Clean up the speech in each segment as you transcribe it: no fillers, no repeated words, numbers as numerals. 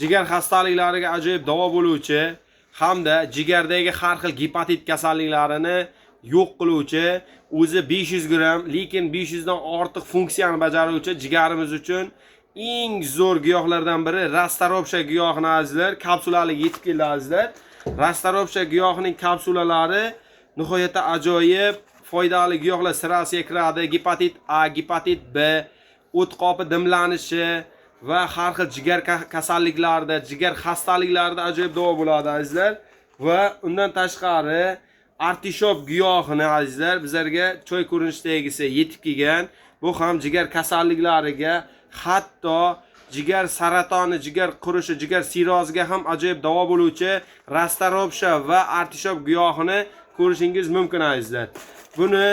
jigar xastaliklariga ajoyib davo bo'luvchi hamda jigardagi har xil gepatit kasalliklarini yo'q qiluvchi, o'zi 500 gram, lekin 500 dan ortiq funksiyani bajaruvchi jigarimiz uchun eng zo'r giyohlardan biri Rastaropsha giyohini azizlar, kapsulali yetib keldi azizlar. Rastaropsha giyohining kapsulalari nihoyatda ajoyib, foydali giyohlar sirasiga kiradi. Gepatit A, gepatit B, o't qopi dimlanishi va har xil jigar kasalliklarida, jigar xastaliklarida ajoyib davo bo'ladi azizlar. Va undan tashqari artishop giyohini azizlar bizlarga choy ko'rinishidagisi yetib kelgan. Bu ham jigar kasalliklariga, hatto jigar saratoni, jigar qurishi, jigar siroziga ham ajoyib davo bo'luvchi Rastaropsha va artishop giyohini ko'rishingiz mumkin azizlar. Buni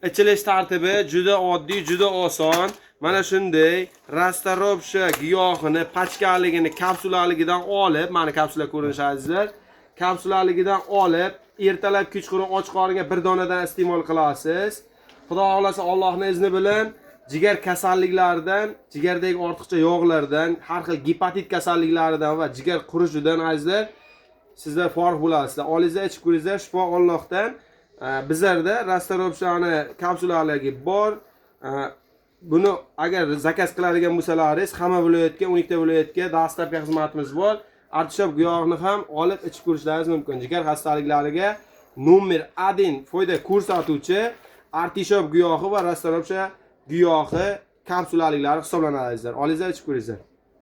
ichilish tartibi juda oddiy, juda oson. Mana shunday Rastaropsha giyohini pachkaligini, kapsulaligidan olib, mana kapsula ko'rinishi azizlar. Kapsulaligidan olib, ertalab kechqurun och qoringa bir donadan iste'mol qilasiz. Xudo xolasa Allohning izni bilan jigar kasalliklaridan, jigardagi ortiqcha yog'lardan, har xil gepatit kasalliklaridan va jigar qurishidan azizlar sizlar forig' bo'lasizlar. Olingizlar, ichib ko'ringizlar, shifo Allohdan. Bizlarda Rastaropshani kapsulalari bor. Buni agar zakaz qiladigan bo'lsalaringiz, hamma viloyatga, 12 ta viloyatga dastlabki xizmatimiz bor. Artishop giyohini ham olib ichib ko'rishlaringiz mumkin. Jigar xastaliklariga nomer 1 foyda ko'rsatuvchi artishop giyohi va Rastaropsha giyohi kapsulaliklari hisoblanadi azizlar. Olingizlar, ichib ko'ringizlar.